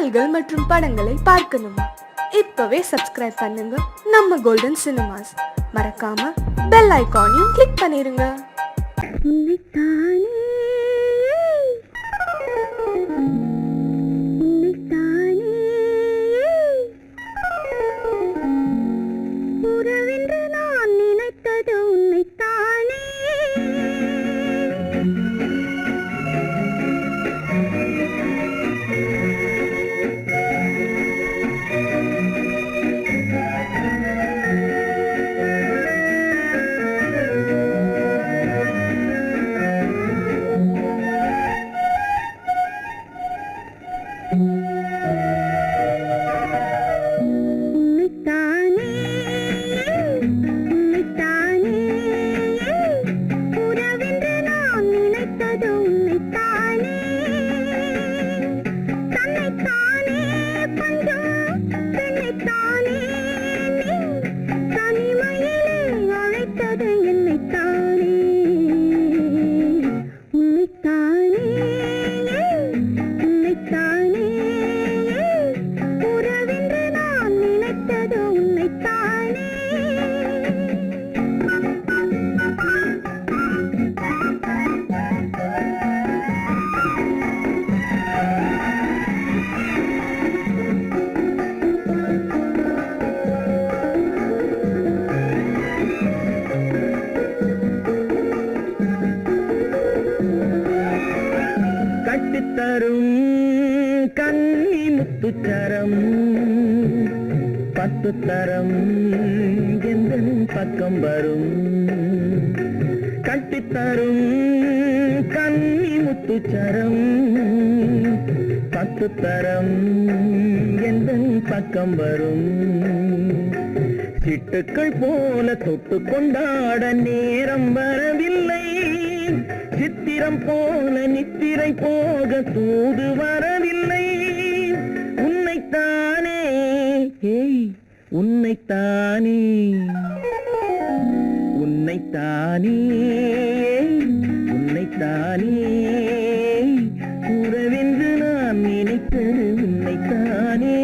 பாடல்கள் மற்றும் படங்களை பார்க்கணுமா? இப்பவே சப்ஸ்கிரைப் பண்ணுங்க நம்ம கோல்டன் சினிமாஸ். மறக்காம பெல் ஐகானையும் கிளிக் பண்ணிருங்க. உறவென்று நான் நினைத்தது உன்னைத்தானே. கட்டித்தரும் கன்னி முத்துச்சரம் 10 தரம் எந்த பக்கம் வரும். கட்டித்தரும் கன்னி முத்துச்சரம் 10 தரம் எந்த பக்கம் வரும். சிட்டுக்கள் போல தொட்டு கொண்டாட நேரம் வரவில்லை. சித்திரம் போல நித்திரை போக தூது வரவில்லை. உன்னைத்தானே உன்னைத்தானே உன்னைத்தானே உன்னைத்தானே உறவென்று நான் நினைத்தது உன்னைத்தானே.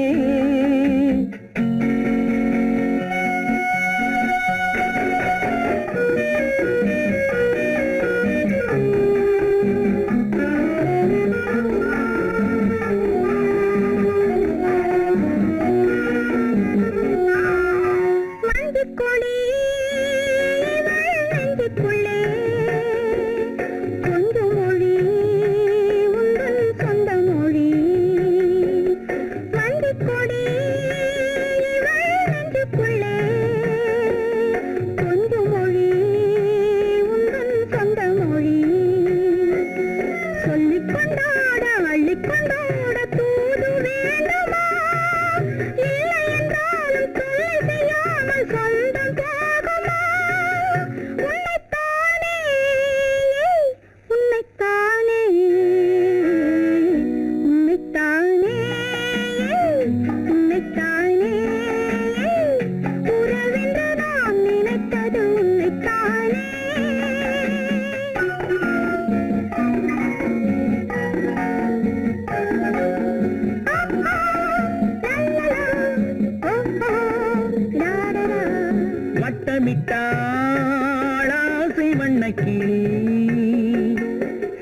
வட்டமிட்டாளாசை வண்ணக்கிளி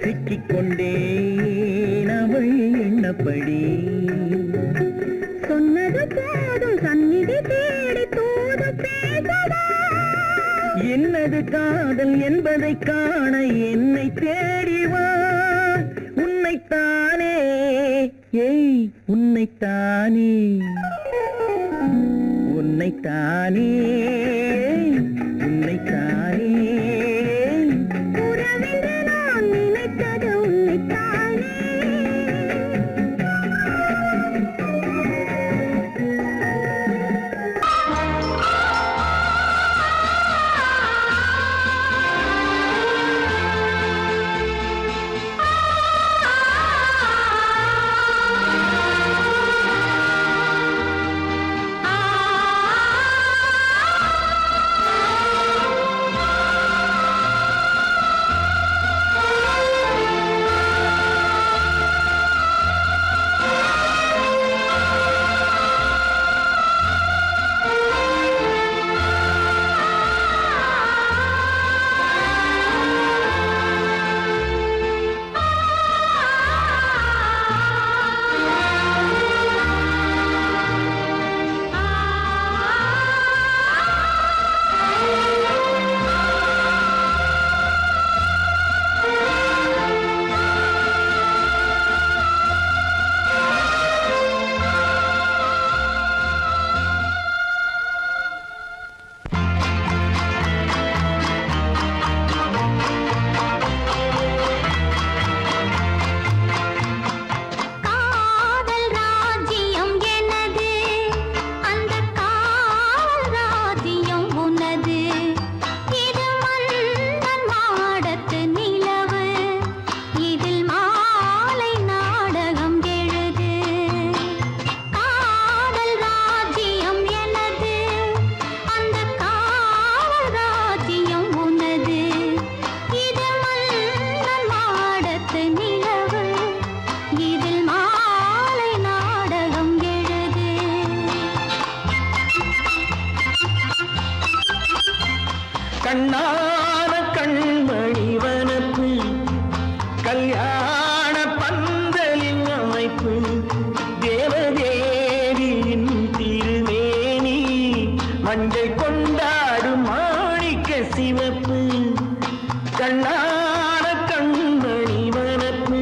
சிக்கிக்கொண்டேன் அவள் எண்ணப்படி. சொன்னது போதும் சந்நிதி தேடி தூது பேசவா. என்னது காதல் என்பதை காண என்னை தேடிவா. உன்னைத்தானே உன்னைத்தானே உன்னைத்தானே உன்னைத்தானே உறவென்று நான் நினைத்தது உன்னைத்தானே. மஞ்சள் கொண்டாடும் மாணிக்க சிவப்பு கண்ணான கண்மணி வனப்பு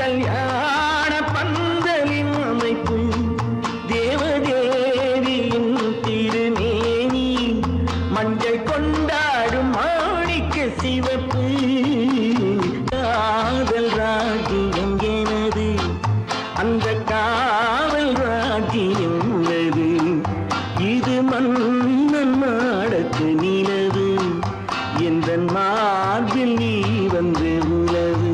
கல்யாண பந்தலின் அமைப்பு தேவதேவியின் திருமேனி மஞ்சள் கொண்டாடும் மாணிக்க சிவப்பு காதல் ராஜ்யம் எனது அந்த காவல் ராஜ்யம் உள்ளது இது மன்னன் நாடத்து நிலவு எந்த மார்பில் நீ வந்து உலவு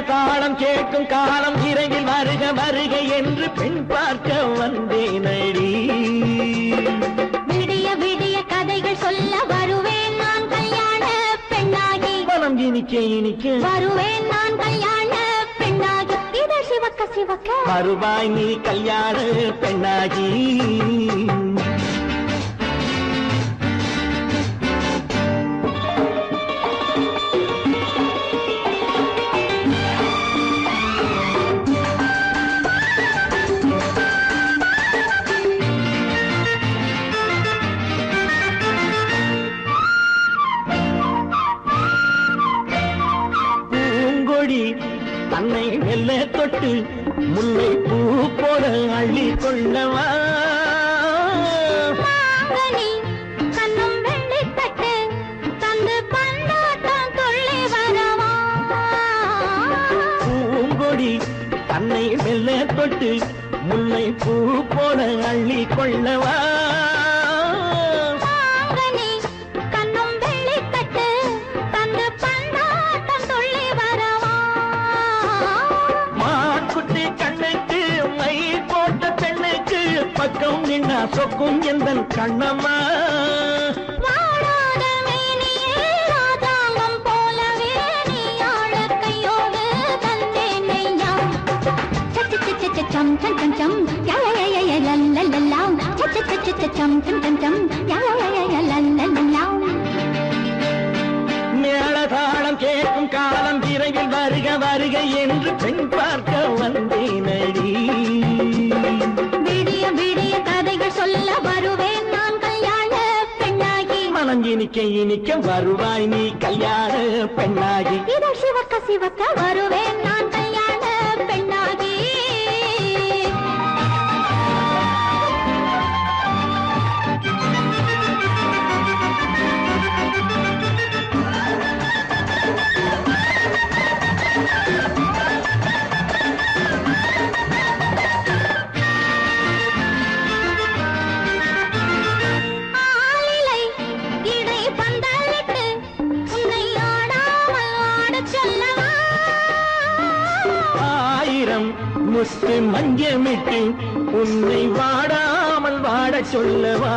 தாளம் கேட்கும் காலம் இறையில் வருக வருக என்று பெண் பார்க்க வந்தேனடி. விடிய விடிய கதைகள் சொல்ல வருவேன் நான் கல்யாண பெண்ணாகி. மனம் இனிக்க இனிக்க வருவேன் நான் கல்யாண பெண்ணாகி. இதை சிவக்க சிவக்க வருவாய் நீ கல்யாண பெண்ணாகி. தன்னை மெல்ல தொட்டு முல்லை பூ போல அள்ளி கொள்ளவா. கண்ணும் வெள்ளி தட்டு தந்து பந்தாட்டம் துள்ளி வரவா. பூங்கொடி தன்னை மெல்ல தொட்டு முல்லை பூ போல அள்ளி கொள்ளவா. சொக்கும் எந்தன் கண்ணம்மா வாழாத மேனியே ராஜாங்கம் போலவே நீ ஆழ கையோடு தந்தேன் ஐயா. சச்ச சச்ச சச்சம் சம் சம் சம் யா யா யா யா லல்லல்லா. சச்ச சச்ச சச்சம் சம் சம் சம் யா யா யா யா லல்லல்லா. மேளதாளம் கேட்கும் காலம் விரைவில் வருக வருக என்று பெண் பார்க்க வந்தேனடி. விடிய விடிய கதைகள் சொல்ல வருவேன் நான் கல்யாண பெண்ணாகி. மனம் இனிக்க இனிக்க வருவாய் நீ கல்யாண பெண்ணாகி. இதழ் சிவக்க சிவக்க வருவேன் நான் கல்யாண பெண்ணாகி. ஆலிலை இடை பந்தலிட்டு உன்னை ஆடாமல் ஆடச் சொல்லவா. ஆயிரம் முத்து மஞ்சமிட்டு உன்னை வாடாமல் வாடச் சொல்லவா.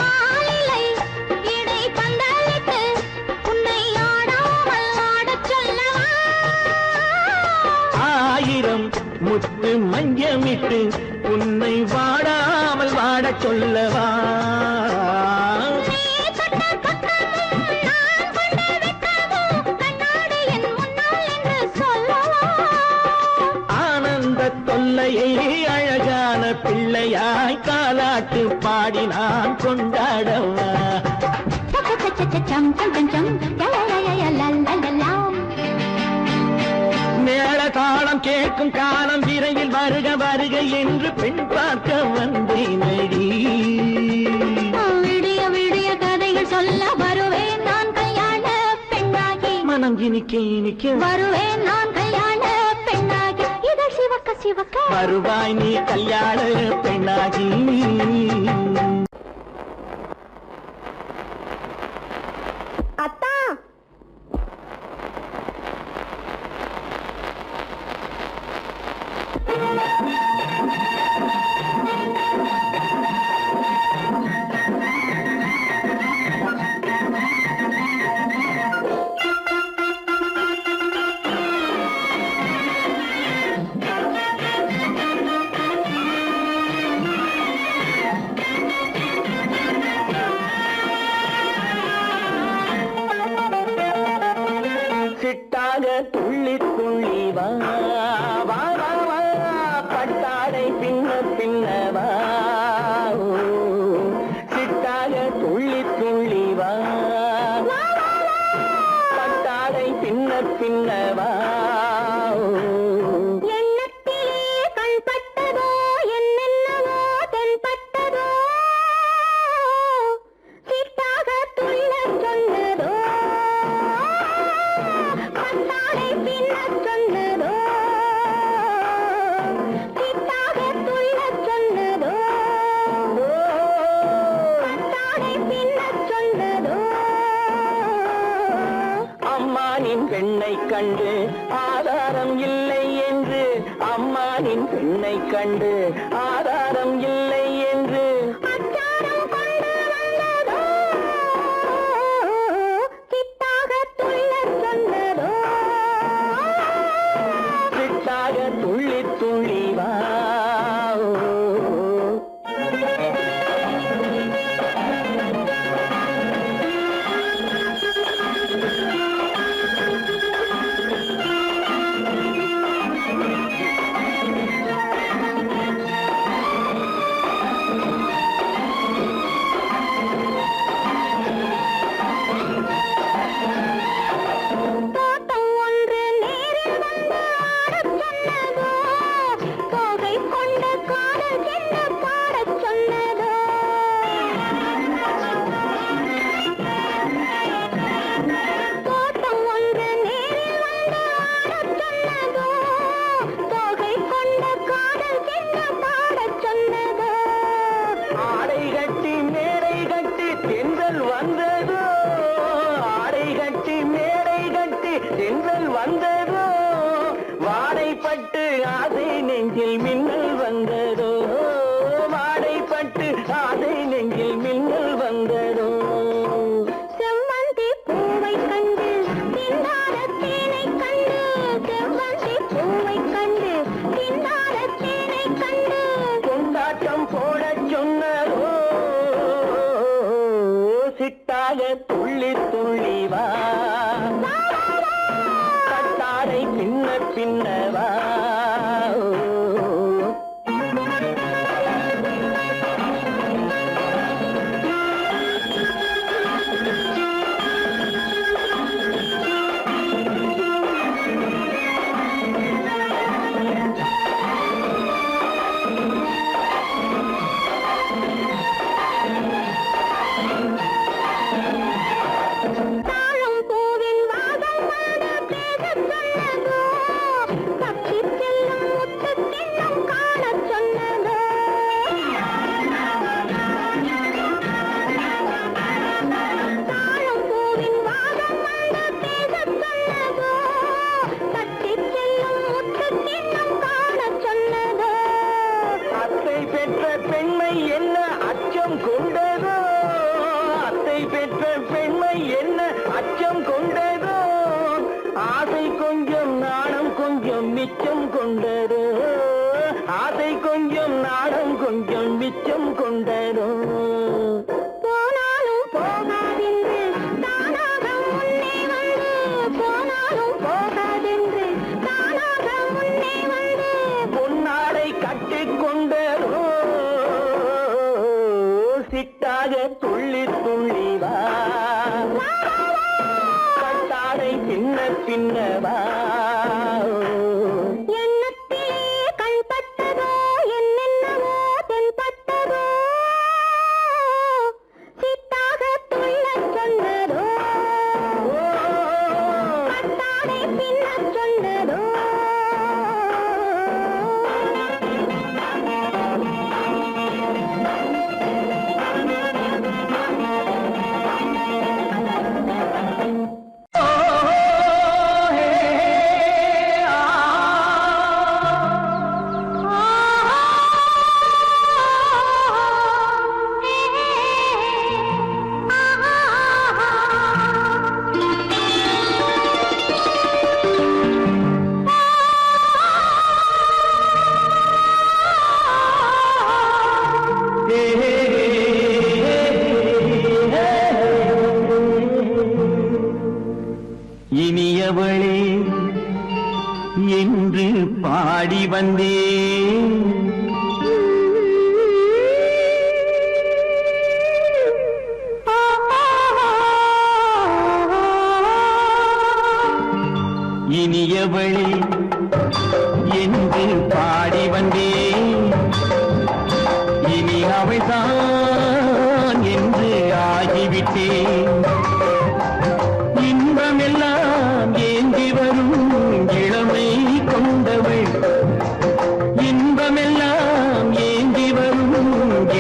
ஆலிலை இடை பந்தலிட்டு உன்னை ஆடாமல் ஆடச் சொல்லவா. ஆயிரம் முத்து மஞ்சமிட்டு உன்னை வாடாமல் வாடச் சொல்லவா. நீ தொட்ட பக்கமும் நான் கொண்ட வெட்கமும் கண்ணாடி என் முன்னால் என்று சொல்லவா. ஆனந்த தொல்லையை அழகான பிள்ளையாய் தாலாட்டு பாடி நான் கொண்டாடவா. சம் சம் சம் சம் யா யா யா யா லல்லல்லா. மேளதாளம் கேட்கும் காலம் விரைவில் வருக வருக என்று பெண் பார்க்க வந்தேனடி. விடிய விடிய கதைகள் சொல்ல வருவேன் நான் கல்யாண பெண்ணாகி. மனம் இனிக்க இனிக்க வருவேன் நான் கல்யாண பெண்ணாகி. இதழ் சிவக்க சிவக்க வருவாய் நீ கல்யாண பெண்ணாகி. அத்தா சிட்டாக துள்ளி துள்ளி வா வா வா வா பட்டாடை பின்ன பின்னவா. சிட்டாக துள்ளி துள்ளி வா பட்டாடை பின்ன பின்னவா. எண்ணத்திலே கண்பட்டதோ என்னென்னவோ தென்பட்டதோ சிட்டாக துள்ளச் சொன்னதோ பட்டாடை பின்னச் சொன்னதோ சிட்டாக துள்ளச் சொன்னதோ பட்டாடை பின்னச் சொன்னதோ. அம்மானின் பெண்ணை கண்டு ஆதாரம் இல்லை என்று அம்மானின் பெண்ணை கண்டு ஆதாரம் இல்லை என்று அச்சாரம் கொண்டு வந்ததோ சிட்டாக துள்ளச் சொன்னதோ. சிட்டாக துள்ளி துள்ளி வா. தோட்டம் ஒன்று நேரில் வந்து ஆடச் சொன்னதோ தோகை கொண்ட காதல் என்ன பாடச் சொன்னதோ. தோட்டம் ஒன்று நேரில் வந்து ஆடச் சொன்னதோ தோகை கொண்ட காதல் என்ன பாடச் சொன்னதோ. ஆடை கட்டி மேடை கட்டி தென்றல் வந்ததோ. ஆடை கட்டி மேடை கட்டி தென்றல் வந்ததோ. வாடைப்பட்டு ஆசை நெஞ்சில் மின்னல் வந்ததோ. வாடை பின்னவா தாழம் பூவின் வாதம் வந்து பேசச் சொன்னதோ, தப்பிச் செல்லும் முத்துக் கிண்ணம் காணச் சொன்னதோ. தாழம் பூவின் வாதம் வந்து பேசச் சொன்னதோ, தப்பிச் செல்லும் முத்துக் கிண்ணம் காணச் சொன்னதோ. அத்தை பெற்ற பெண்மை என்ன அச்சம் கொண்டதோ அத்தை பெற்ற பெண்மை என்ன அச்சம் கொண்டதோ ஆசை கொஞ்சம் நாணம் கொஞ்சம் மிச்சம் கொண்டதோ ஆசை கொஞ்சம் நாணம் கொஞ்சம் மிச்சம் கொண்டதோ போனாலும் போகாதென்று தானாக முன்னே வந்து, போனாலும் போகாதென்று தானாக முன்னே வந்து. பொன்னாடை கட்டிக்கொண்டதோ சிட்டாக துள்ளி துள்ளி வா கட்டாடை பின்ன பின்னவா எண்ணத்திலே கண்பட்டதோ என்னென்னவோ தென்பட்டதோ, சித்தாக துள்ளச் சொன்னதோ, கட்டாடை பின்னச் சொன்னதோ. இனியவளே என்று பாடி வந்தேன் இனியவளே என்று பாடி வந்தேன் இனி அவள்தான் என்று ஆகிவிட்டேன் இன்பமெல்லாம் ஏந்தி வரும் இளமை கொண்டவள் இன்பமெல்லாம் ஏந்தி வரும்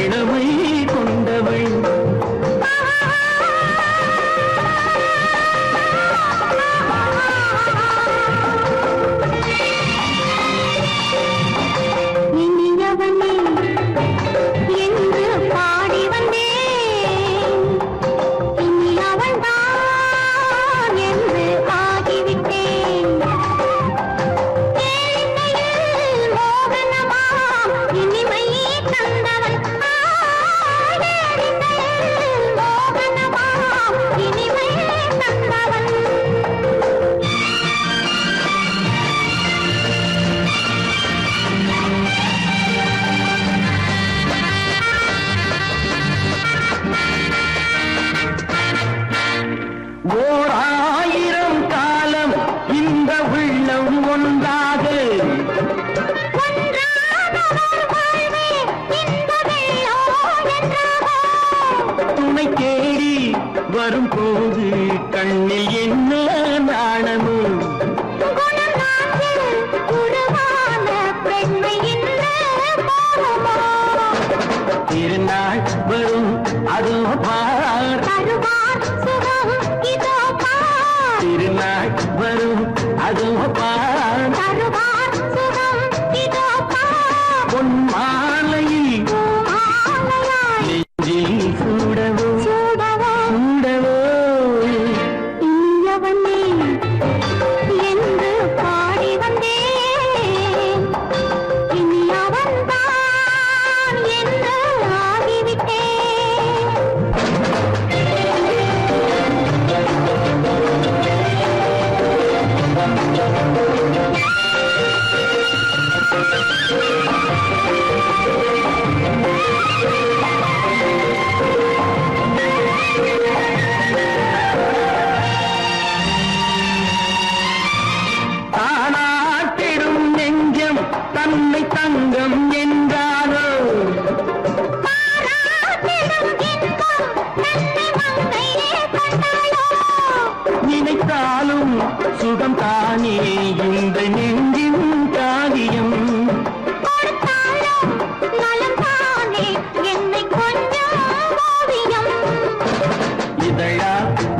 இளமை கொண்டவள் இனியவனே என்று பாடி வந்தேன், இனி அவள்தான் என்று ஆகிவிட்டேன். ஏழிசையில் மோகனமாம் இனிமை தந்தவன், ஏழிசையில் மோகனமாம் இனிமை தந்தவன். ஓர் ஆயிரம் காலம் இந்த உள்ளம் ஒன்றாக துணை தேடி வரும்போது கண்ணில் என்ன நாணமோ திருநாள் வரும் அதோ பார் திருநாள் வரும் அதோ பார் பொன் மாலையில் நெஞ்சில் சூடவோ சூடவோ என்று பாடி வந்தேன், இனி அவன்தான் என்று ஆகிவிட்டேன். தந்தாலும் சுகம் தானே இந்த நெஞ்சின் காரியம். கொடுத்தாலும் நலம் தானே என்னை கொஞ்சம் ஓவியம். இதழா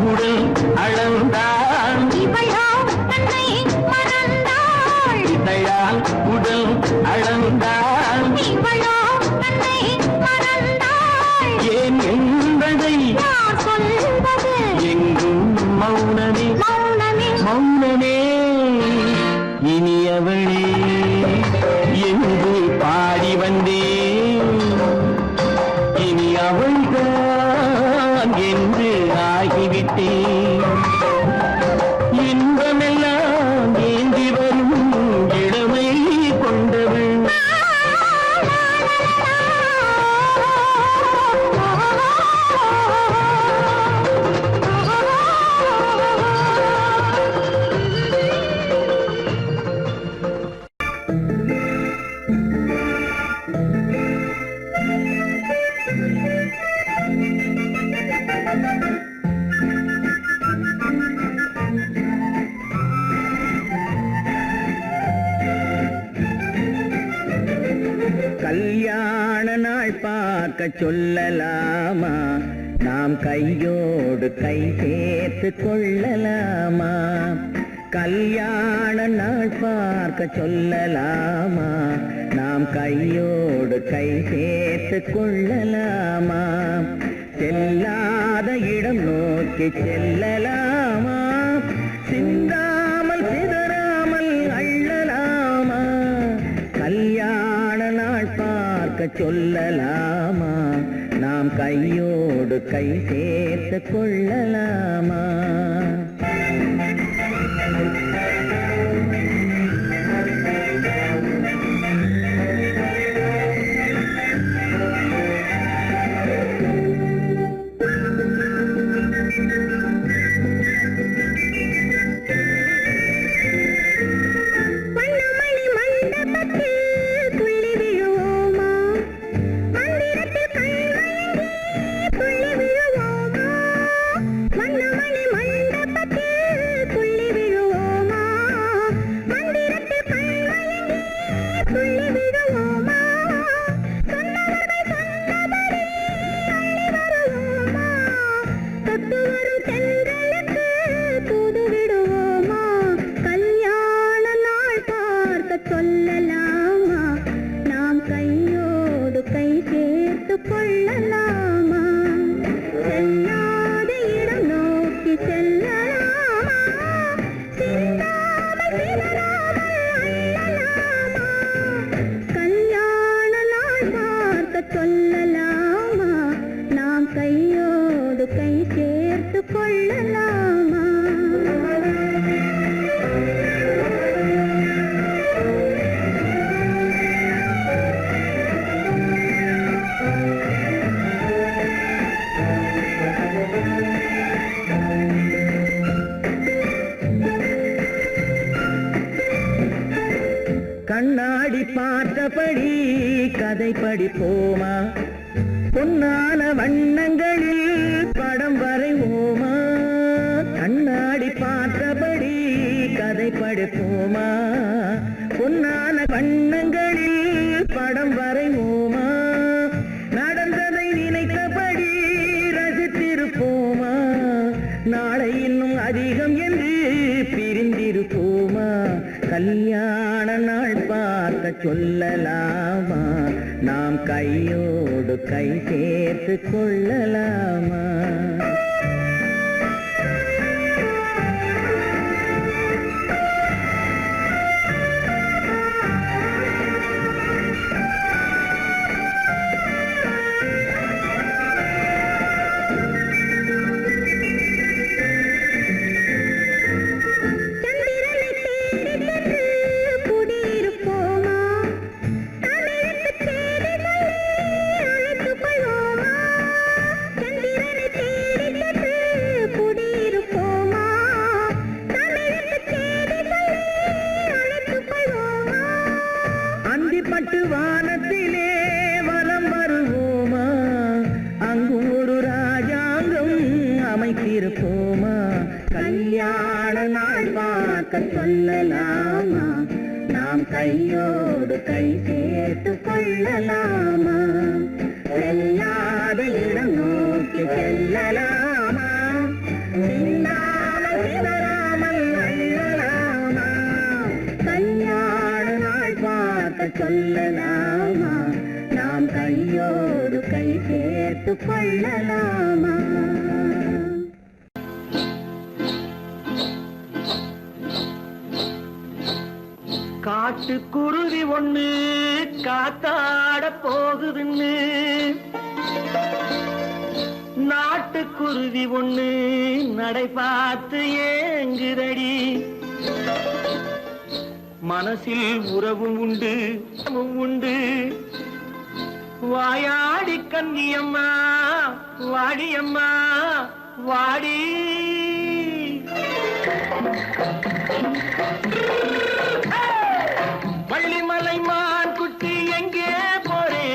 உடல் அளந்தாள், இவளோ தன்னை மறந்தாள். இதழால் உடல் அளந்தாள், இவளோ தன்னை மறந்தாள். ஏன் என்பதை நான் சொல்வது எங்கும் மௌனமே மௌனமே. மௌனமே. இனியவளே என்று பாடி வந்தேன், இனி அவள்தான் என்று ஆகிவிட்டேன். இன்பமெல்லாம் ஏந்தி வரும் இளமை கொண்டவள். கல்யாண நாள் பார்க்க சொல்லலாமா, நாம் கையோடு கை சேர்த்து கொள்ளலாமா. கல்யாண நாள் பார்க்க சொல்லலாமா, நாம் கையோடு கை சேர்த்து கொள்ளலாமா. செல்லாத இடம் நோக்கி செல்லலாமா, சிந்தாமல் சிதறாமல் அள்ளலாமா. கல்யாண நாள் பார்க்க சொல்லலாமா, நாம் கையோடு கை சேர்த்து கொள்ளலாமா. வண்ணமணி மண்டபத்தில் துள்ளி விழுவோமா, மந்திரத்தில் கண்மயங்கி துள்ளி விழுவோமா. வண்ணமணி மண்டபத்தில் துள்ளி விழுவோமா, மந்திரத்தில் கண்மயங்கி துள்ளி விழுவோமா. சொன்னவர்கள் சொன்னபடி அள்ளி வருவோமா, தொட்டு வரும் தென்றலுக்கு தூது விடுவோமா. கல்யாண நாள் பார்க்க சொல்லலாமா, நாம் கையோடு கை சேர்த்து கொள்ளலாமா. செல்லாத இடம் நோக்கி செல்லலாமா, சிந்தாமல் சிதறாமல் அள்ளலாமா. கல்யாண நாள் பார்க்க சொல்லலாமா, நாம் கையோடு கை சேர்த்து கொள்ளலாமா. கண்ணாடி பார்த்தபடி கதை படிப்போமா, பொன்னான வண்ணங்களில் படம் வரைவோமா. கண்ணாடி பார்த்தபடி கதை படிப்போமா, பொன்னான வண்ணங்களில் படம் வரைவோமா. நடந்ததை நினைத்தபடி ரசித்திருப்போமா, நாளை இன்னும் அதிகம் என்று பிரிந்திருப்போமா. கல்யாண நாள் பார்க்க சொல்லலாமா, நாம் கையோடு கை சேர்த்து கொள்ளலாமா. சந்திரனை தேடி சென்று குடியிருப்போமா, தமிழுக்கு தேடி சொல்லி அழைத்துக் கொள்வோமா. சந்திரனை தேடி கல்யாண நாள் பார்க்க சொல்லலாமா நாம் கையோடு கை சேர்த்து கொள்ளலாமா செல்லாத இடம் நோக்கி செல்லலாமா சிந்தாமல் சிதறாமல் அள்ளலாமா கல்யாண நாள் பார்க்க சொல்லலாமா நாம் கையோடு கை சேர்த்து கொள்ளலாமா காட்டுக்குருவி ஒண்ணு காத்தாட போகுதுன்னு நாட்டுக்குருவி ஒண்ணு நடை பார்த்து ஏங்குதடி மனசில் உறவும் உண்டு உண்டு வாயாடி கன்னியம்மா வாடியம்மா வாடி வள்ளிமலை மான் குட்டி எங்கே போறே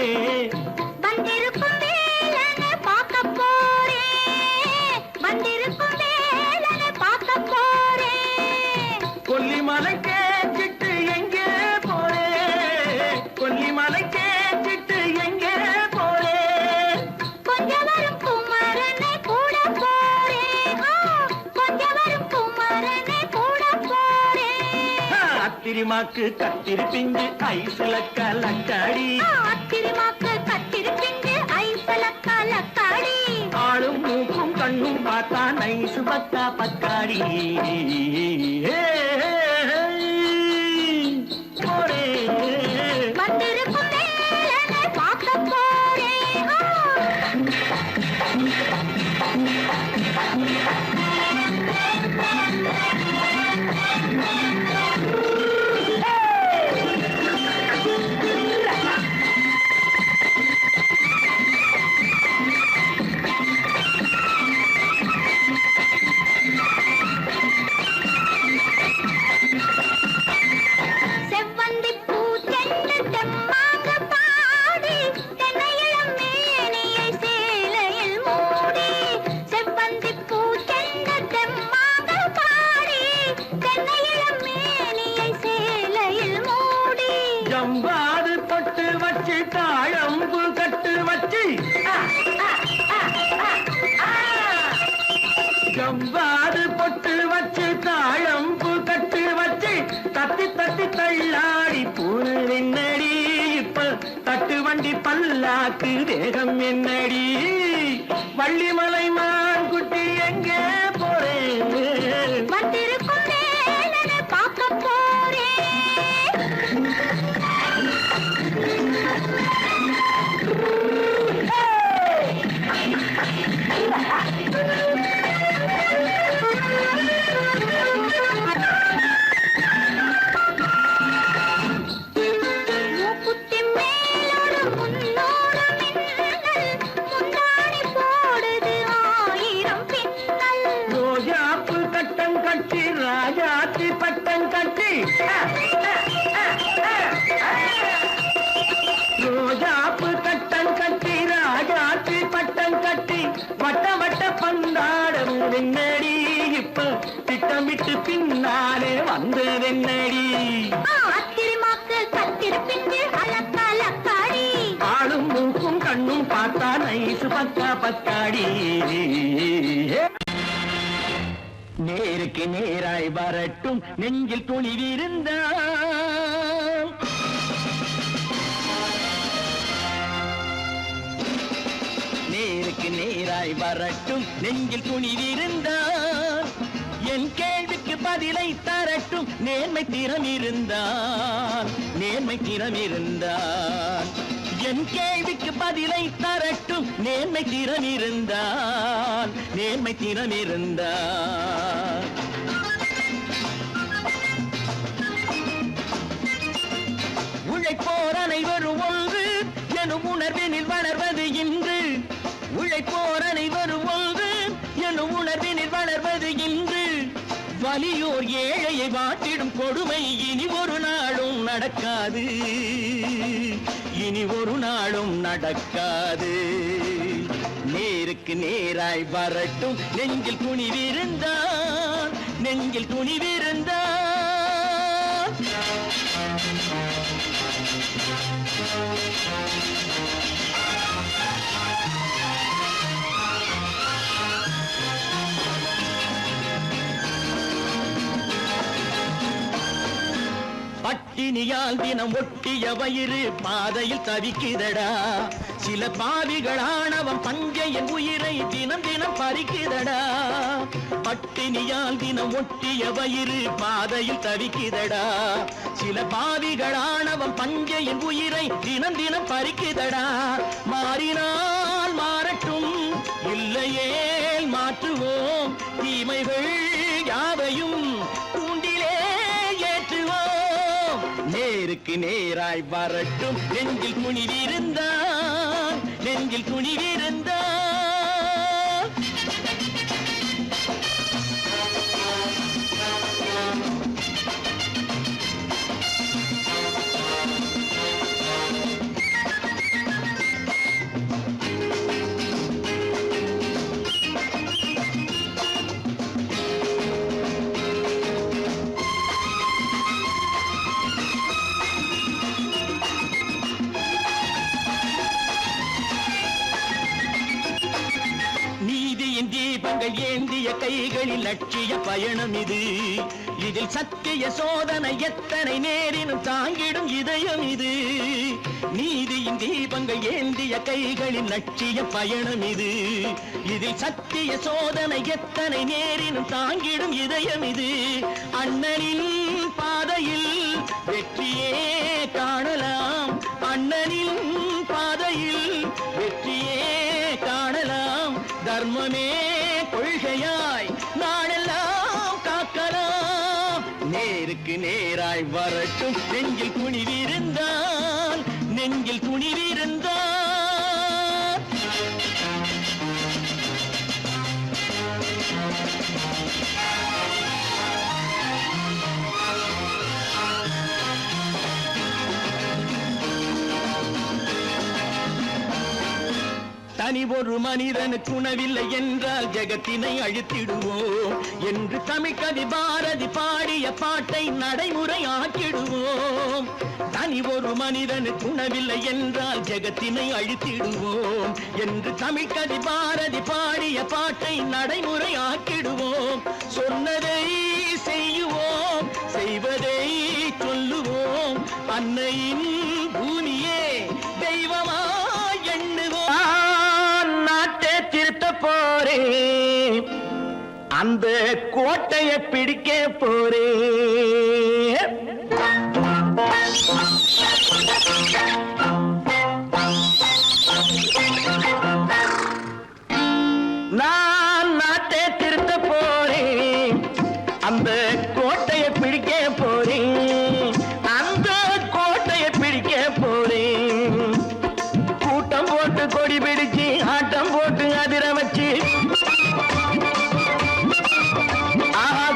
வந்திருக்கும் வேலனை பார்க்க போறேன் வந்திருக்கும் வேலனை பார்க்க போறேன் கொல்லிமலை கேச்சிட்டு எங்கே போறே கொல்லிமலை கேச்சிட்டு எங்கே போறே கொஞ்சம் வரும் குமரனை கூட போறேன் கொஞ்சம் வரும் குமரனை கூட போறேன் அத்திரிமாக்கு கத்திரி பிஞ்சு ஐசுல கலக்காடி அத்திரிமாக்கு கத்திரி பிஞ்சு ஐசல கலக்காடி ஆளும் மூக்கும் கண்ணும் பார்த்தா நைசு பக்கா பக்காடி போறே வந்திருக்கும் வேலனை பார்க்க போறேன் செவ்வந்தி பூ தென்ன தெம்மாக பாடி தென்னையிளம் மேனியை சேலையில் மூடி செவ்வந்தி பூ தென்ன தெம்மாக பாடி தென்னையிளம் மேனியை சேலையில் மூடி ஜம்பாது பொட்டு வச்சு தாழம்பு கட்டு வச்சு ஜம்பாது பொட்டு வச்சு தாழம்பு கட்டு வச்சு தட்டி தட்டி தள்ளாடி பூரு என்னடி இப்ப தட்டு வண்டி பல்லாக்கு வேகம் என்னடி வள்ளிமலை மான் குட்டி எங்கே போறேன் வந்திருக்கும் வேலனை பார்க்க போறேன் மூக்குத்தி மேலோடு முன்னோடு மின்னல் முந்தாணி போடுது ஆயிரம் பின்னல் ரோஜாப்பு கட்டம் கட்டி ராஜாத்தி பட்டம் கட்டி ரோஜாப்பு கட்டம் கட்டி ராஜாத்தி பட்டம் கட்டி வட்ட வட்ட பந்தாடம் வெண்ணடி இப்ப திட்டமிட்டு பின்னாலே வந்து வெண்ணடி அத்திரிமாக்கு கத்திரி பிஞ்சு அலக்காடி ஆளும் மூக்கும் கண்ணும் பார்த்தா நைசு பக்கா பக்காடி நேருக்கு நேராய் வரட்டும் நெஞ்சில் துணிவிருந்தான் நேருக்கு நேராய் வரட்டும் நெஞ்சில் துணிவிருந்தான் என் கேள்விக்கு பதிலை தரட்டும் நேர்மை திறம் இருந்தான் நேர்மை திறம் இருந்தான் என் கேள்விக்கு பதிலை தரட்டும் நேர்மை திறம் இருந்தான் நேர்மை திறம் இருந்தான் உழைப்போர் அனைவரும் ஒன்று எனும் உணர்வினில் வளர்வது இன்று உழைப்போர் அனைவரும் ஒன்று எனும் உணர்வினில் வளர்வது இன்று வலியோர் ஏழையை வாட்டிடும் கொடுமை இனி ஒரு நாளும் நடக்காது இனி ஒரு நாளும் நடக்காது நேருக்கு நேருக்கு நேராய் வரட்டும் நெஞ்சில் துணிவிருந்தான் நெஞ்சில் துணிவிருந்தான் பட்டினியால் தினம் ஒட்டிய வயிறு பாதையில் தவிக்குதடா சில பாவிகளானவன் பஞ்சையின் உயிரை தினம் தினம் பறிக்குதடா பட்டினியால் தினம் ஒட்டிய வயிறு பாதையில் தவிக்குதடா சில பாவிகளானவன் பஞ்சையின் உயிரை தினம் தினம் பறிக்குதடா மாறினால் மாறட்டும் இல்லையே மாற்றுவோம் தீமைகள் யாவையும் கூண்டிலே ஏற்றுவோம் நேருக்கு நேராய் வரட்டும் நெஞ்சில் துணிவிருந்தான் நெஞ்சில் துணிவிருந்தான் தீபங்கள் ஏந்திய கைகளில் லட்சிய பயணம் இது இதில் சத்திய சோதனை எத்தனை நேரினும் தாங்கிடும் இதயம் இது நீதியின் தீபங்கள் ஏந்திய கைகளில் லட்சிய பயணம் இது இதில் சத்திய சோதனை எத்தனை நேரினும் தாங்கிடும் இதயம் இது அண்ணனின் பாதையில் வெற்றியே காணலாம் அண்ணனின் பாதையில் வெற்றியே காணலாம் தர்மமே கொள்கையாய் நாடெல்லாம் காக்கலாம் நேருக்கு நேராய் வரட்டும் நெஞ்சில் துணிவிருந்தான் நெஞ்சில் துணிவிருந்தான் தனி ஒரு மனிதனுக்கு உணவில்லை என்றால் ஜெகத்தினை அழித்திடுவோம் என்று தமிழ்கவி பாரதி பாடிய பாட்டை நடைமுறையாக்கிடுவோம் தனி ஒரு மனிதனுக்கு உணவில்லை என்றால் ஜெகத்தினை அழித்திடுவோம் என்று தமிழ்கவி பாரதி பாடிய பாட்டை நடைமுறையாக்கிடுவோம் சொன்னதை செய்யுவோம் செய்வதை சொல்லுவோம் அன்னையின் பூமியே தெய்வமா எண்ணுவோம் திருத்த போறேன் அந்த கோட்டையை பிடிக்க போறேன் நான் நாட்டை திருத்த போறேன் அந்த கோட்டையை பிடிக்க போறேன் அந்த கோட்டையை பிடிக்க போறேன் கூட்டம் போட்டு கொடி பிடிச்சு ஆட்டம் போட்டு அதிர வச்சு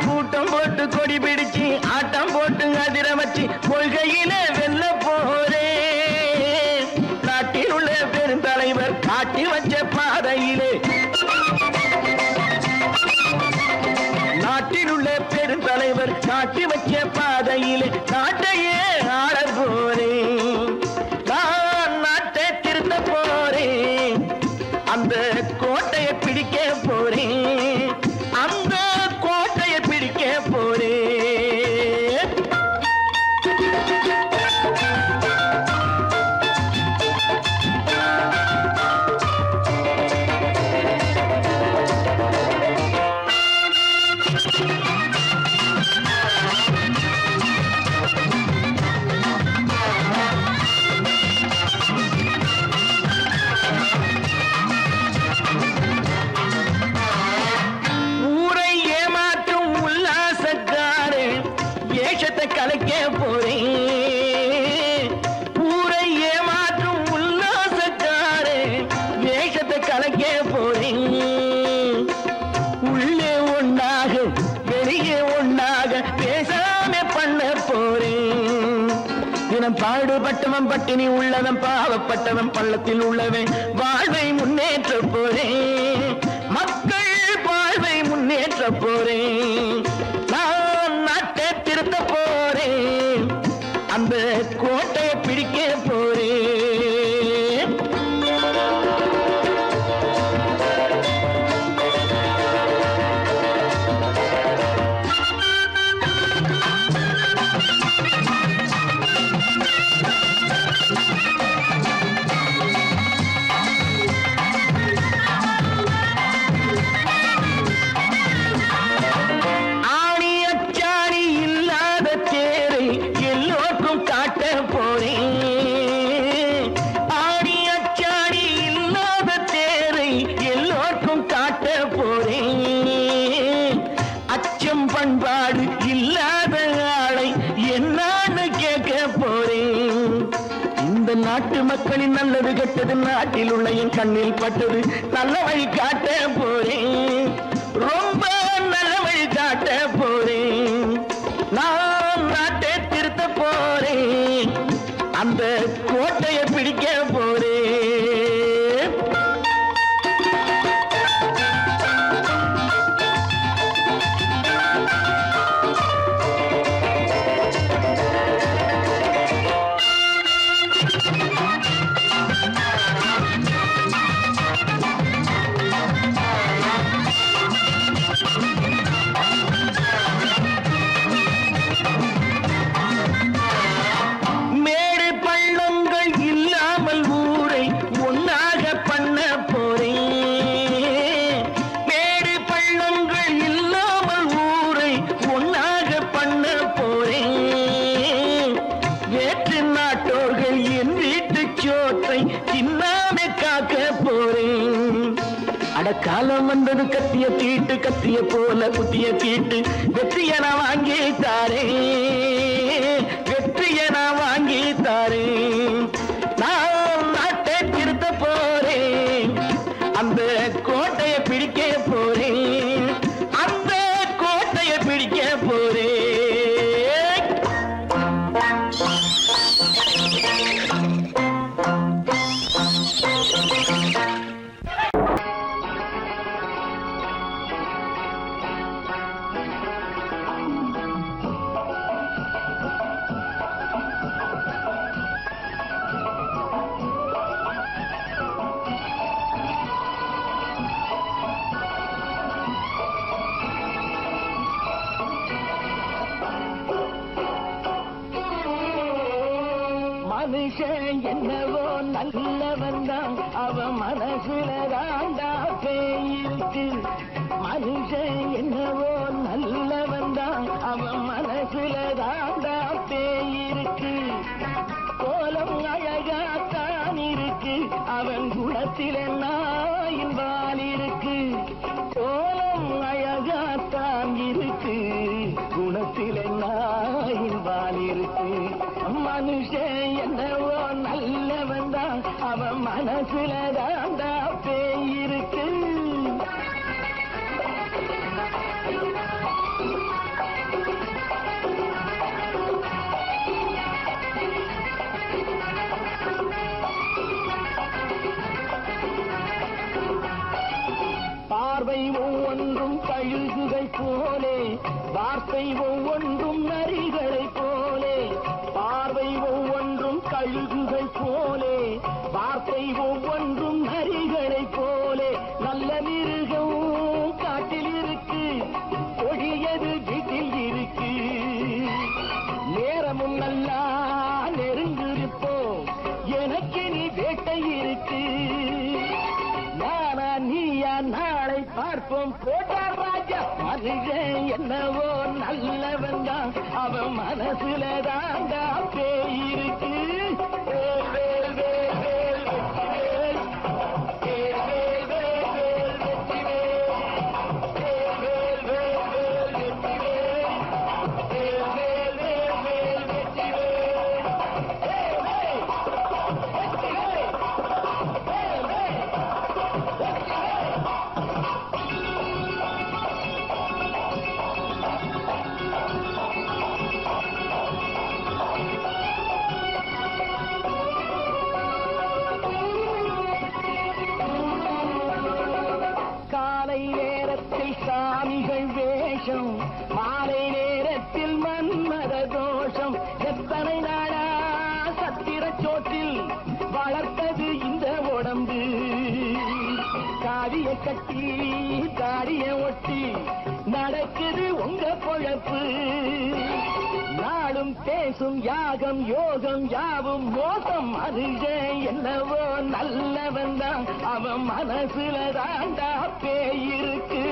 கூட்டம் போட்டு கொடி பிடிச்சு ஆட்டம் போட்டு அதிர வச்சு கொள்கையில வெல்ல போறே நாட்டில் உள்ள பெருந்தலைவர் காட்டி வச்ச பாதையிலே நாட்டில் உள்ள பெருந்தலைவர் காட்டி வச்ச பாதையிலே நாட்டையே ஆள போறேன் நான் நாட்டை திருத்த போறேன் அந்த கோட்டையை பிடிக்க போறேன் அந்த கோட்டையை பிடிக்க போறேன் கலைக்க போறேன் ஊரை ஏமாற்றும் உல்லாசக்காரே வேஷத்தை கலைக்க போறேன் உள்ளே ஒன்றாக வெளியே ஒன்றாக பேசாம பண்ண போறேன் தினம் பாடுபட்டவன் பட்டினி உள்ளவன் பாவப்பட்டவன் பள்ளத்தில் உள்ளவன் வாழ்வை முன்னேற்ற போறேன் போறேன், நான் நாட்டை திருத்த போறேன், அந்த கோட்டையை பிடிக்க போறேன். ஆணி அச்சாணி இல்லாத தேரை எல்லோருக்கும் காட்ட போறேன். ஆணி அச்சாணி இல்லாத தேரை எல்லோருக்கும் காட்ட போறேன். அச்சம் பண்பாடு இல்லாத ஆளை என்னான்னு கேட்க போறேன். இந்த நாட்டு மக்களின் நல்லது கெட்டது நாட்டில் உள்ள என் கண்ணில் பட்டது, நல்ல வழி காட்ட போறேன், ரொம்ப நல்ல வழி காட்ட போறேன். நான் நாட்டை திருத்த போறேன், அந்த கோட்டையை பிடிக்க போறேன். மேடு பள்ளங்கள் இல்லாமல் ஊரை ஒன்னாக பண்ண போறேன். மேடு பள்ளங்கள் இல்லாமல் ஊரை ஒன்னாக பண்ண போறேன். வேற்று நாட்டோர்கள் என் வீட்டு சோற்றை தின்னாம காக்க போறேன். அடக்காலம் வந்தது கத்திய தீட்டு, கத்திய போல குத்திய தீட்டு, வெற்றிய நான் வாங்கி தாரேன், வெற்றிய நான் வாங்கி தாரேன். நான் நாட்டை திருத்த போறேன், அந்த கோட்டையை பிடிக்க போறேன், அந்த கோட்டையை பிடிக்க போறேன். மனுஷன் என்னவோ நல்லவன் தான், அவன் மனசுல தாண்டா பேயிருக்கு. மனுஷன் என்னவோ நல்லவன் தான், அவன் மனசுல தாண்டா பேயிருக்கு. கோலம் அழகாத்தான் இருக்கு, அவன் குணத்தில நாயின் வால் இருக்கு. கோலம் அழகாத்தான் இருக்கு, குணத்தில நாயின் வால் இருக்கு. மனுஷன் என்னவோ நல்லவன் தான், அவன் மனசுல தாண்டா பேயிருக்கு. பார்வை ஒவ்வொன்றும் கழுகுகை போலே, வார்த்தை ஒவ்வொன்றும் நரிகளை போலே. பார்வை ஒவ்வொன்றும் கழுகுகை போலே, வார்த்தை ஒவ்வொன்றும் நரிகளை போலே. நல்ல மிருகம் காட்டில் இருக்கு, கொடியது வீட்டில் இருக்கு. நேரமும் நல்லா நெருங்கிருப்போம், எனக்கு நீ வேட்டை இருக்கு. நானா நீயா நாளை பார்ப்போம், போட்டார் ராஜா. மனுஷன் என்னவோ நல்லவன் தான், அவன் மனசுல தாண்டா பேயிருக்கு. வேல் வேல் வேல் வேல் வெற்றிவேல், வேல் வேல் வேல் வேல் வெற்றிவேல், வேல் வேல் வேல் வேல் வெற்றிவேல், வேல் வேல் வேல் வேல் வெற்றிவேல். மாலை நேரத்தில் மன்மத தோஷம் எத்தனை நாளா சத்திர சோற்றில் வளர்த்தது இந்த உடம்பு காடிய கட்டி காடிய ஒட்டி நடக்குது உங்க பொழப்பு நாளும் பேசும் யாகம் யோகம் யாவும் மோசம் மனுஷன் என்னவோ நல்லவன் தான் அவன் மனசுல தாண்டா பேயிருக்கு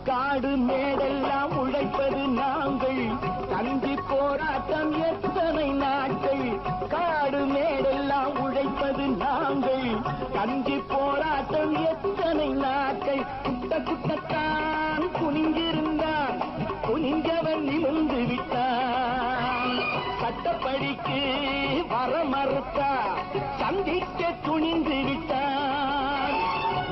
காடு மேடெல்லாம் உழைப்பது நாங்கள் தந்தி போராட்டம் எத்தனை நாட்கள் காடு மேடெல்லாம் உழைப்பது நாங்கள் தந்தி போராட்டம் எத்தனை நாட்கள் குட்ட குட்டத்தான் குனிஞ்சிருந்தான் குனிஞ்சவன் நிமிர்ந்து விட்டான் சட்டப்படிக்கு வர மறுத்தா சந்திக்க துணிந்து விட்டான்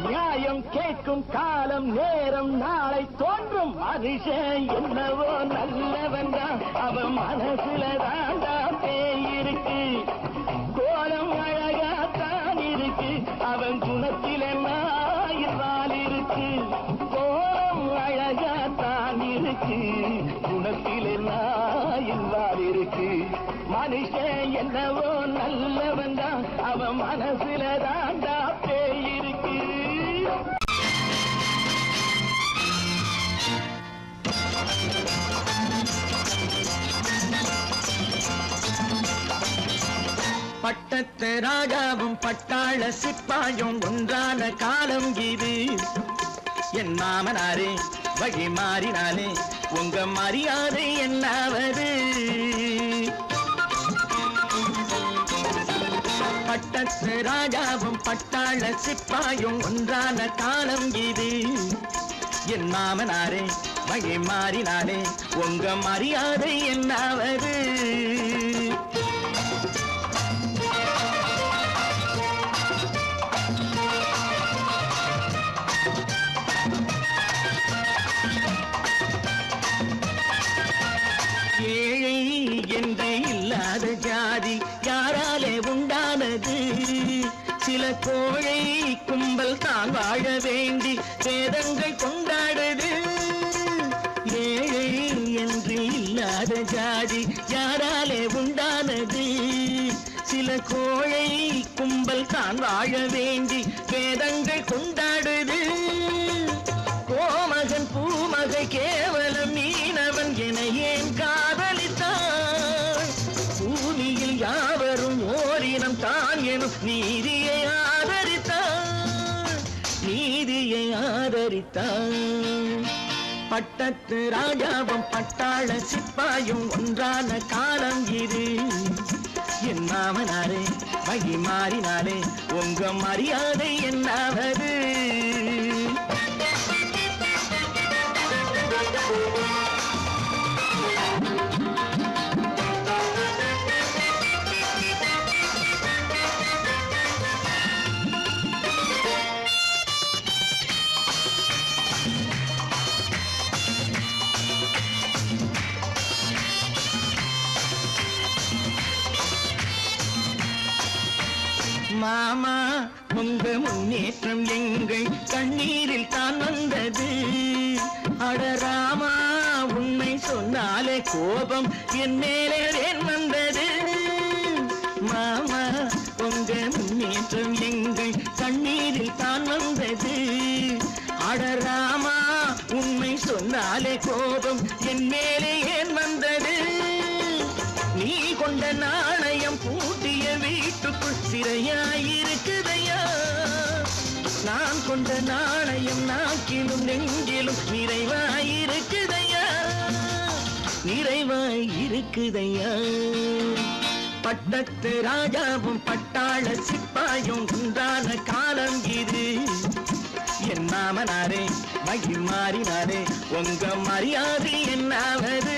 நியாயம் கேட்கும் காலம் நேரம் நாளை தோன்றும் மனுஷன் என்னவோ நல்லவன் தான் அவன் மனசுல தாண்டா பேயிருக்கு கோலம் அழகாத்தான் இருக்கு அவன் குணத்தில் எல்லாம் இருக்கு கோலம் அழகாத்தான் இருக்கு குணத்தில் எல்லாம் இருக்கு மனுஷன் என்னவோ நல்லவன் தான் அவன் மனசுல தாண்டா பேயிருக்கு பட்டத்து ராஜாவும் பட்டாள சிப்பாயும் ஒன்றான காலம் இது என் மாமனாரே வழி மாறினாலே உங்க மரியாதை என்னாவது பட்டத்து ராஜாவும் பட்டாள சிப்பாயும் ஒன்றான காலம் இது என் மாமனாரே வழி மாறினாலே உங்க மரியாதை என்னாவது ஏழை என்று இல்லாத ஜாதி யாராலே உண்டானது சில கோழை கும்பல் தான் வாழ வேண்டி வேதங்கள் கொண்டாடுது ஏழை என்று இல்லாத ஜாதி யாராலே உண்டானது சில கோழை கும்பல் தான் வாழ வேண்டி வேதங்கள் கொண்டாடுது கோமகன் பூமகை கேவலம் மீனவன் என ஏன் காதலித்தான் பூமியில் யாவரும் ஓரினம் தான் எனும் நீதியை ஆதரித்தான் பட்டத்து ராஜாவும் பட்டாள சிப்பாயும் ஒன்றான காலம் இது என் மாமனாரே வழி மாறினாலே உங்க மரியாதை என்னாவது மாமா உங்க முன்னேற்றம் எங்கள் கண்ணீரில் தான் வந்தது அடராமா உண்மை சொன்னாலே கோபம் என் மேலே ஏன் வந்தது மாமா உங்க முன்னேற்றம் எங்கள் கண்ணீரில் தான் வந்தது அடராமா உண்மை சொன்னாலே கோபம் என் மேலே ஏன் வந்தது நீ கொண்ட நாணயம் பூட்டிய வீட்டுக்குள் சிறையாயிருக்குதையா நான் கொண்ட நாணயம் நாக்கிலும் நெஞ்சிலும் நிறைவாயிருக்குதையா பட்டத்து ராஜாவும் பட்டாள சிப்பாயும் ஒன்றான காலம் இது என் மாமனாரே மகி மாறினாரே உங்க மரியாதை என்னாவது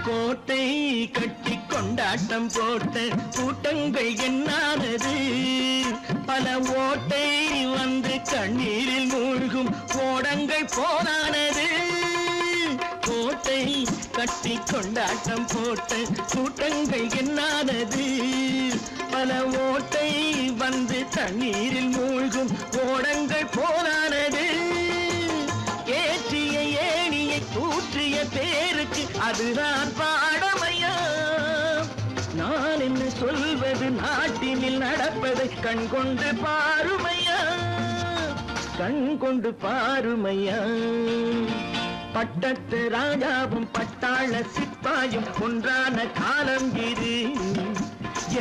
கோட்டை கட்டி கொண்டாட்டம் போட்ட கூட்டங்கள் என்னானது பல ஓட்டை வந்து கண்ணீரில் மூழ்கும் ஓடங்கள் போனானது கோட்டை கட்டி கொண்டாட்டம் போட்ட கூட்டங்கள் என்னானது பல ஓட்டை வந்து தண்ணீரில் மூழ்கும் ஓடங்கள் போனானது ஏற்றிய ஏணியை தூற்றிய பேருக்கு அதுதான் பாடமையா நான் என்ன சொல்வது நாட்டினில் நடப்பதை கண் கொண்டு பாருமையா கண் கொண்டு பாருமையா பட்டத்து ராஜாவும் பட்டாள சிப்பாயும் ஒன்றான காலம் இது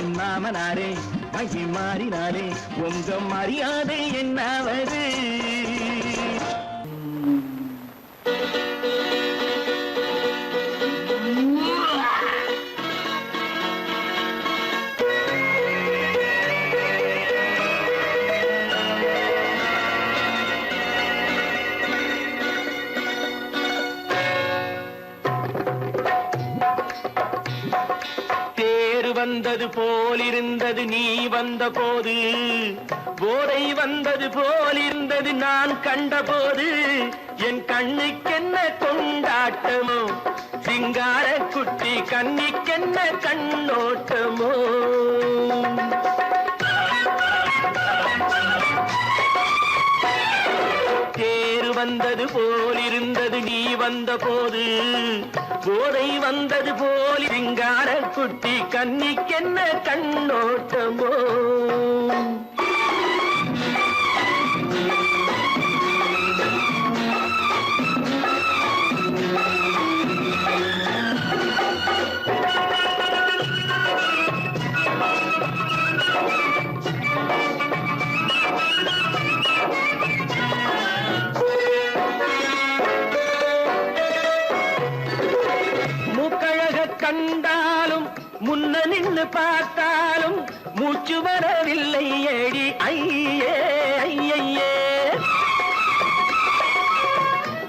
என் மாமனாரே மகி மாறினாரே உங்க மரியாதை என்னாவது வந்தது போலிருந்தது நீ வந்த போது போதை வந்தது போலிருந்தது நான் கண்டபோது என் கண்ணுக்கென்ன கொண்டாட்டமோ சிங்கார குட்டி கண்ணிக்கென்ன கண்ணோட்டமோ தேர் வந்தது போலிருந்தது நீ வந்த போது போதை வந்தது போல் சிங்கார குட்டி கண்ணிக்கென்ன கண்ணோட்டமோ கண்டாலும் முன்ன நின்று பார்த்தாலும் மூச்சு வரவில்லை ஏடி ஐயே ஐயே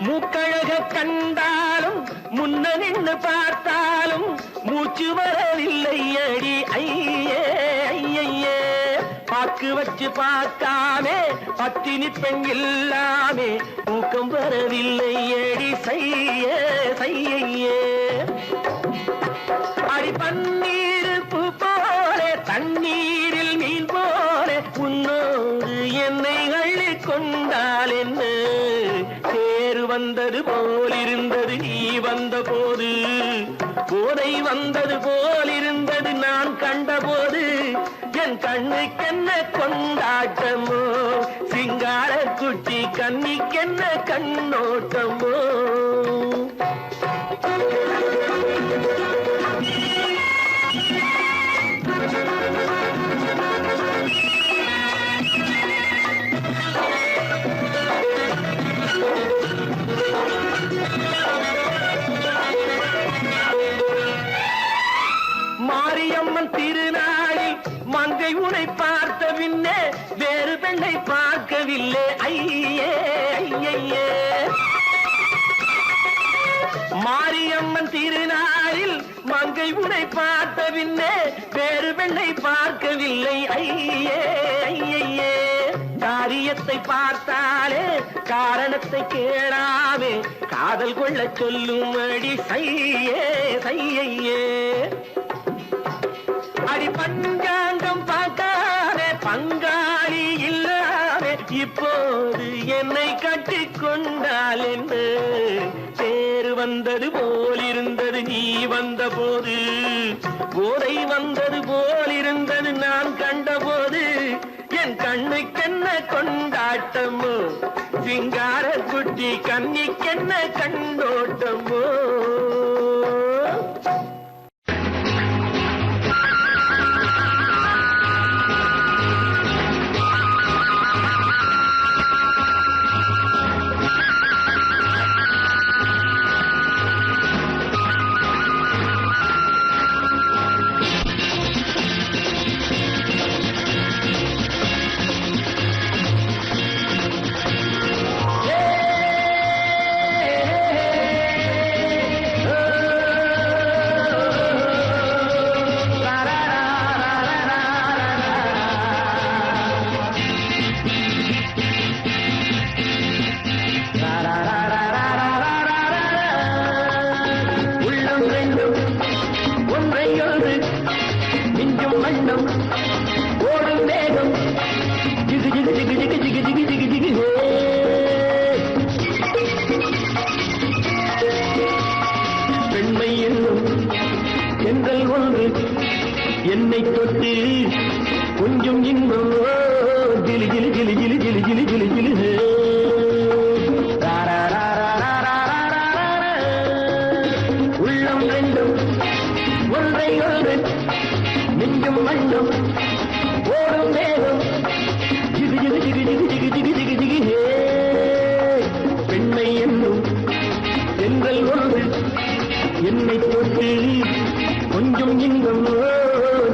மூக்கழக கண்டாலும் முன்ன நின்று பார்த்தாலும் மூச்சு வரவில்லை ஏடி ஐயே ஐயே பாக்கு வச்சு பார்க்காமே பத்தினி பெண் இல்லாமே ஊக்கம் வரவில்லை ஏடி செய்ய செய்யே அடி பன்னீர் பூ போலே தண்ணீரில் மீன் போலே உன்னோடு என்னை அள்ளி கொண்டால் என்ன தேர் வந்தது போலிருந்தது நீ வந்த போது போதை வந்தது போலிருந்தது நான் கண்டபோது என் கண்ணுக்கென்ன கொண்டாட்டமோ சிங்கார குட்டி கண்ணிக்கென்ன கண்ணோட்டமோ மாரியம்மன் திருநாளில் மங்கை உனை பார்த்த பின்னே வேறு பெண்ணை பார்க்கவில்லை ஐயே ஐயே மாரியம்மன் திருநாளில் மங்கை உனை பார்த்த பின்னே வேறு பெண்ணை பார்க்கவில்லை ஐயே ஐயே காரியத்தை பார்த்தாலே காரணத்தை கேளாமே காதல் கொள்ள சொல்லும்படி செய்யே செய்யே அடி பஞ்சாங்கம் பார்க்காதே பங்காளி இல்லாமே இப்போது என்னை கட்டி கொண்டால் என்ன தேர் வந்தது போலிருந்தது நீ வந்த போது போதை வந்தது போலிருந்தது நான் கண்டபோது என் கண்ணுக்கென்ன கொண்டாட்டமோ சிங்கார குட்டி கண்ணிக்கென்ன கண்டோட்டமோ என்னை தொட்டு கொஞ்சம் இன்பம் ஜிலி ஜிலி ஜிலி ஜிலி ஜிலி ஜிலி ஜிலி ஜிலி உள்ளம் ரெண்டும் ஒன்றை ஒன்று நெஞ்சும் மண்ணும் ஓடும் வேகம் ஜிகு ஜிகு ஜிகு ஜிகு ஜிகு ஜிகு ஜிகு ஜிகு பெண்மை என்னும் சென்றல் ஒன்று என்னை தொட்டு கொஞ்சம் இன்பம்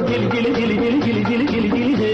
ஜிலி ஜிலி ஜிலி ஜிலி ஜிலி ஜிலி ஜிலி ஜிலி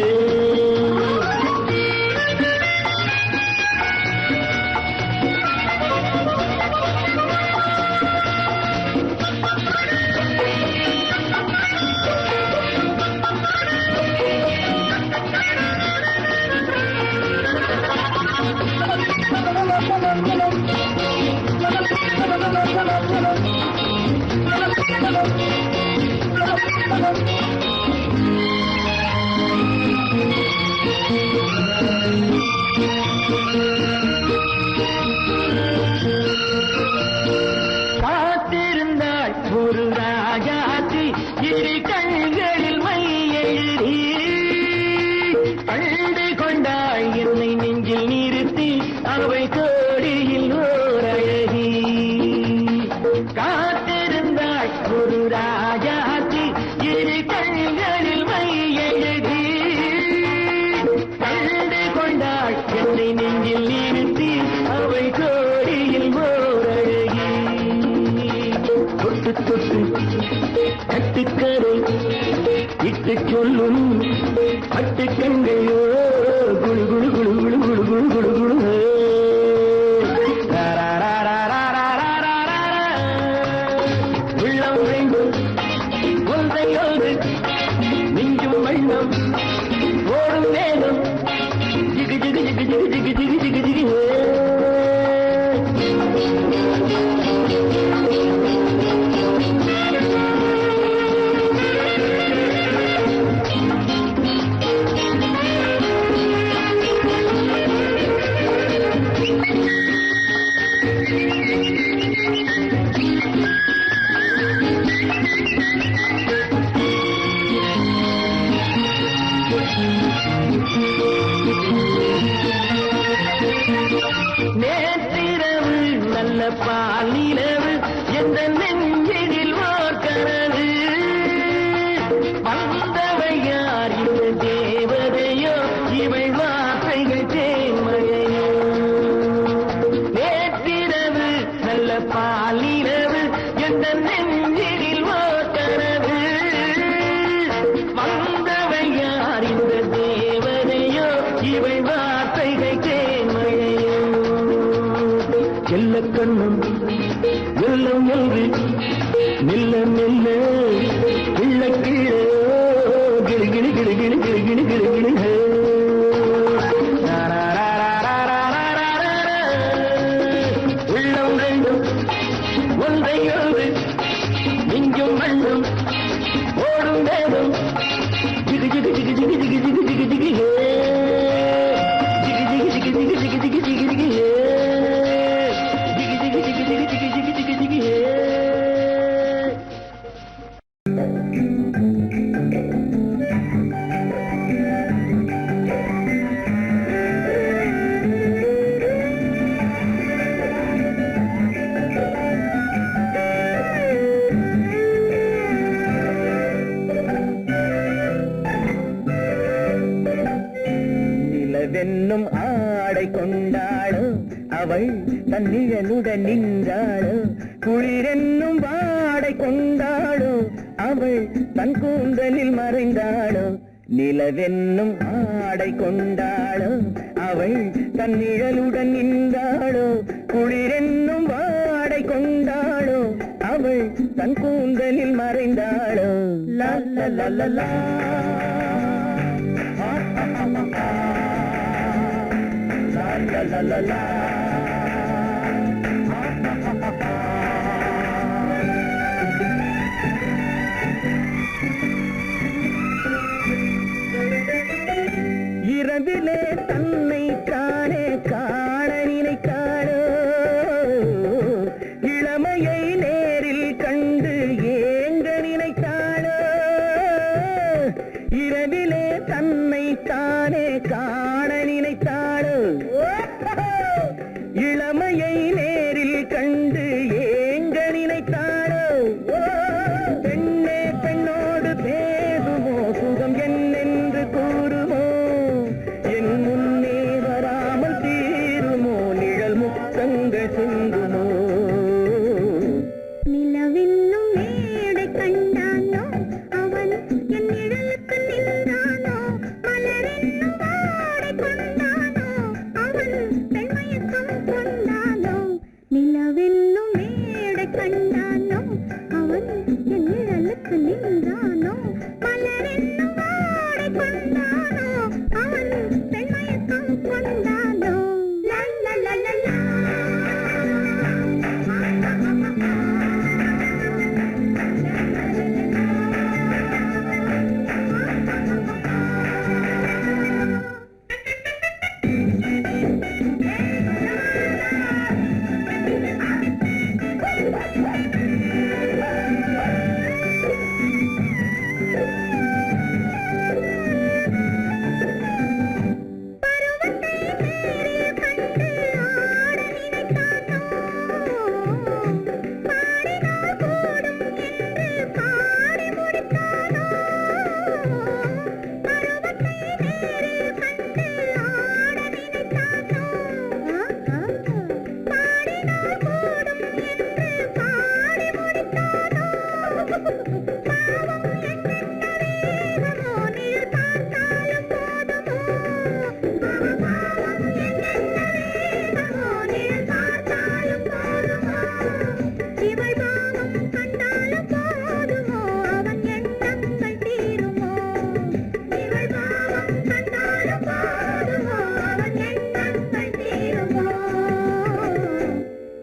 காத்திருந்தாள் ஒரு ராஜாத்தி இரு கண்களில் மை எழுதி கண்டு கொண்டாள் என்னை நெஞ்சில் நிறுத்தி அவை கோடியில் ஓர் அழகி காத்திருந்தாள் ஒரு ராஜாத்தி இரு கண்களில் மை எழுதி கண்டு கொண்டாள் என்னை நெஞ்சில் நிறுத்தி அவை கோடியில் ஓர் அழகி தொட்டு தொட்டு கட்டுக்கரை இட்டு சொல்லும் பட்டு கண்கையோ குழு குழு குழு குழு குழு குழு குழு குழு உள்ளம் வேண்டும் ஒன்றை ஒன்று நெஞ்சும் வண்ணம் ஓடும் வேகம் ஜிகு ஜிகு ஜிகு ஜிகு ஜிகு ஜிகு ஜிகு ஜிகு நேற்றிரவு நல்ல பாலிரவு எந்த நெஞ்சினில் ஓர் கனவு வந்தவை யார் இந்த தேவதையோ இவை வார்த்தைகள் தேன்மையோ நேற்றிரவு நல்ல பாலிரவு எந்த நெஞ்சினில் ஓர் கனவு வந்தவை யார் இந்த தேவதையோ இவை வார்த்தைகள் தேன்மையோ செல்ல கண்ணம் வெள்ளம் என்று மெல்ல மெல்ல கிள்ள கீழே கிளி கிளி கிளி கிளி கிளி கிளி கிளி கிளி உள்ளம் ரெண்டும் ஒன்றை ஒன்று நெஞ்சும் மண்ணும் ஓடும் வேகம் ஜிகு ஜிகு ஜிகு ஜிகு ஜிகு ஜிகு ஜிகு ஜிகு ஜிகு ஜிகு ஜிகு ஜிகு ஜிகு ஜிகு ஜிகு ஜிகு நிலவென்னும் ஆடை கொண்டாளோ அவள் தன் நிழலுடன் நின்றாளோ குளிரென்னும் வாடை கொண்டாளோ அவள் தன் கூந்தலில் மறைந்தாளோ நிலவென்னும் ஆடை கொண்டாளோ அவள் தன் நிழலுடன் நின்றாளோ குளிரென்னும் வாடை கொண்டாளோ அவள் தன் கூந்தலில் மறைந்தாளோ லா லா லா லா லா la la la la இரவிலே தன்னை தானே காண நினைத்தாளோ இளமையை நேரில் கண்டு ஏங்க நினைத்தாளோ இரவிலே தன்னை தானே காண நினைத்தாளோ இளமையை நேரில் கண்டு ஏங்க நினைத்தாளோ பெண்ணே பெண்ணோடு பேசுமோ சுகம் என்னென்று கூறுமோ என் முன்னே வராமல் தீருமோ நிழல் முத்தங்கள் சிந்துமோ நிலவென்னும் மேடை கண்டானோ அவன் என் நிழலுக்கு நின்றானோ மலரென்னும் வாடை கொண்டானோ அவன் பெண்மயக்கம் கொண்டானோ நிலவென்னும் மேடை கண்டானோ அவன் என் நிழலுக்கு நின்றானோ மலரென்னும் வாடை கொண்டானோ அவன் பெண்மயக்கம் கொண்டானோ லா லா லா லா லா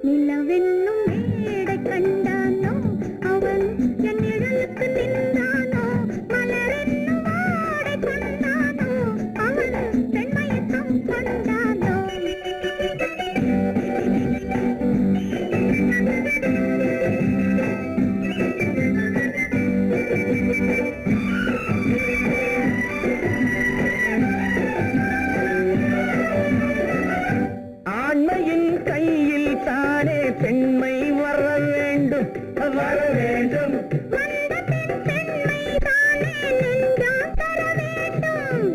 நிலவென்னும் மேடை கண்டானோ அவன் என் நிழலுக்கு நின்றானோ மலரென்னும் வாடை கொண்டானோ அவன் பெண்மயக்கம் கொண்டானோ ஆண்மையின் கையில் தானே பெண்மை வர வேண்டும் வர வேண்டும் வந்த பெண்மை தானே நெஞ்சம் தர வேண்டும்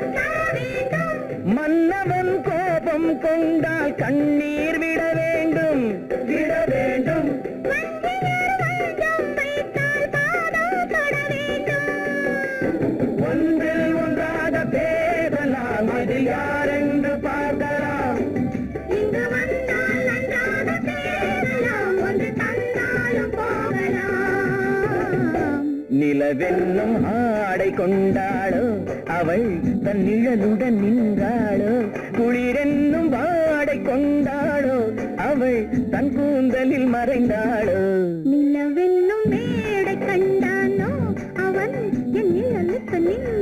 மன்னவன் கோபம் கொண்டால் கண்ணீர் விட வேண்டும் விட வேண்டும் வஞ்சியர் வஞ்சம் வைத்தால் பாதம் தொட வேண்டும் ஒன்றில் ஒன்றாக பேசலாம் அது யாரென்று பார்க்கலாம் இங்கு வந்தால் நன்றாக பேசலாம் ஒன்று தந்தாலும் போகலாம் நிலவென்னும் ஆடை கொண்டாளோ அவள் தன் நிழலுடன் நின்றாளோ குளிரென்னும் வாடை கொண்டாளோ அவள் தன் கூந்தலில் மறைந்தாளோ நிலவென்னும் மேடை கண்டானோ அவன் என் நிழலுக்கு நின்றானோ